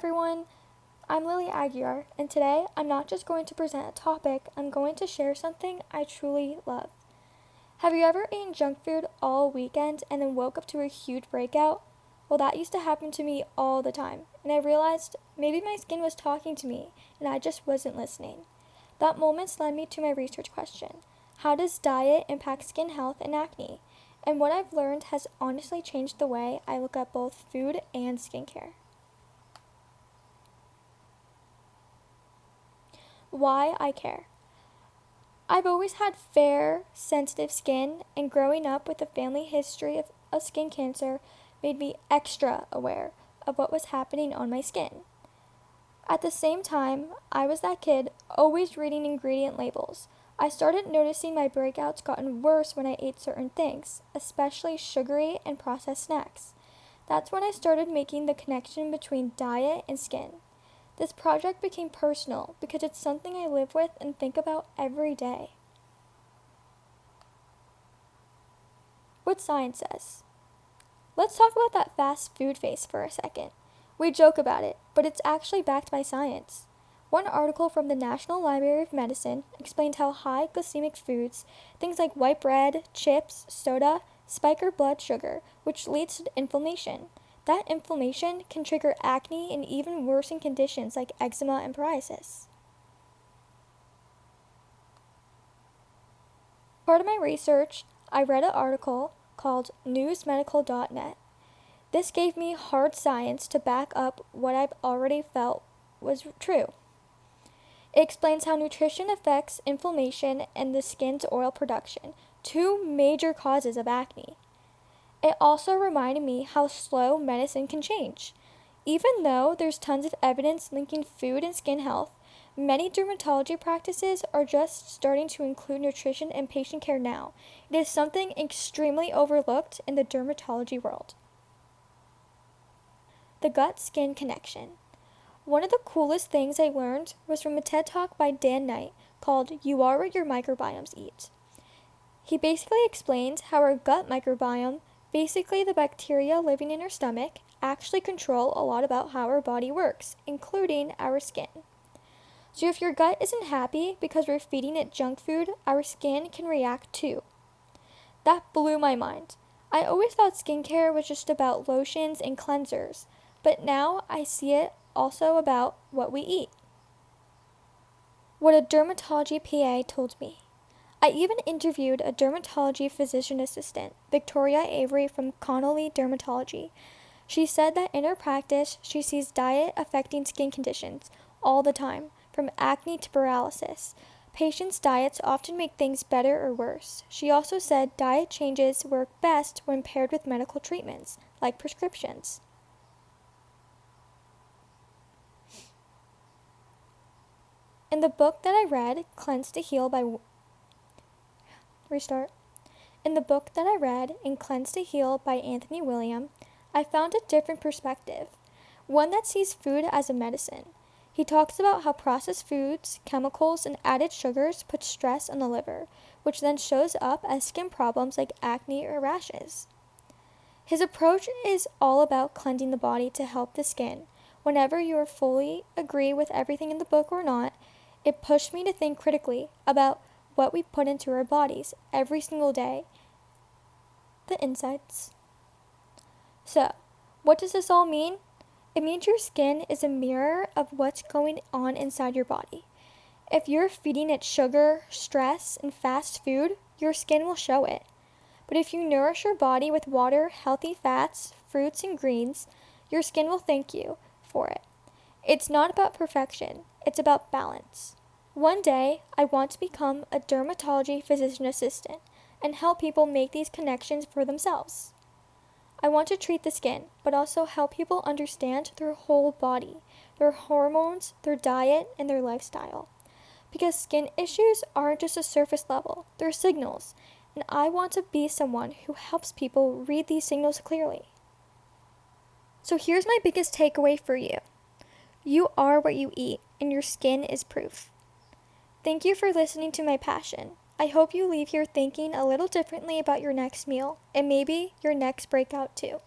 everyone, I'm Lily Aguiar, and today I'm not just going to present a topic, I'm going to share something I truly love. Have you ever eaten junk food all weekend and then woke up to a huge breakout? Well, that used to happen to me all the time, and I realized maybe my skin was talking to me and I just wasn't listening. That moment led me to my research question: how does diet impact skin health and acne? And what I've learned has honestly changed the way I look at both food and skincare. Why I care. I've always had fair, sensitive skin, and growing up with a family history of skin cancer made me extra aware of what was happening on my skin. At the same time, I was that kid always reading ingredient labels. I started noticing my breakouts gotten worse when I ate certain things, especially sugary and processed snacks. That's when I started making the connection between diet and skin. This project became personal because it's something I live with and think about every day. What science says. Let's talk about that fast food face for a second. We joke about it, but it's actually backed by science. One article from the National Library of Medicine explained how high glycemic foods, things like white bread, chips, soda, spike your blood sugar, which leads to inflammation. That inflammation can trigger acne and even worsen conditions like eczema and psoriasis. Part of my research, I read an article called newsmedical.net. This gave me hard science to back up what I've already felt was true. It explains how nutrition affects inflammation and the skin's oil production, two major causes of acne. It also reminded me how slow medicine can change. Even though there's tons of evidence linking food and skin health, many dermatology practices are just starting to include nutrition in patient care now. It is something extremely overlooked in the dermatology world. The gut-skin connection. One of the coolest things I learned was from a TED Talk by Dan Knight called "You Are What Your Microbiomes Eat." He basically explained how our gut microbiome, basically the bacteria living in our stomach, actually control a lot about how our body works, including our skin. So if your gut isn't happy because we're feeding it junk food, our skin can react too. That blew my mind. I always thought skincare was just about lotions and cleansers, but now I see it also about what we eat. What a dermatology PA told me. I even interviewed a dermatology physician assistant, Victoria Avery from Connolly Dermatology. She said that in her practice, she sees diet affecting skin conditions all the time, from acne to paralysis. Patients' diets often make things better or worse. She also said diet changes work best when paired with medical treatments, like prescriptions. In the book that I read, Cleanse to Heal by In the book that I read, In Cleanse to Heal by Anthony William, I found a different perspective, one that sees food as a medicine. He talks about how processed foods, chemicals, and added sugars put stress on the liver, which then shows up as skin problems like acne or rashes. His approach is all about cleansing the body to help the skin. Whenever you fully agree with everything in the book or not, it pushed me to think critically about what we put into our bodies every single day. The insights. So, what does this all mean? It means your skin is a mirror of what's going on inside your body. If you're feeding it sugar, stress, and fast food, your skin will show it. But if you nourish your body with water, healthy fats, fruits, and greens, your skin will thank you for it. It's not about perfection, it's about balance. One day, I want to become a dermatology physician assistant and help people make these connections for themselves. I want to treat the skin, but also help people understand their whole body, their hormones, their diet, and their lifestyle. Because skin issues aren't just a surface level, they're signals, and I want to be someone who helps people read these signals clearly. So here's my biggest takeaway for you. You are what you eat, and your skin is proof. Thank you for listening to my passion. I hope you leave here thinking a little differently about your next meal and maybe your next breakout too.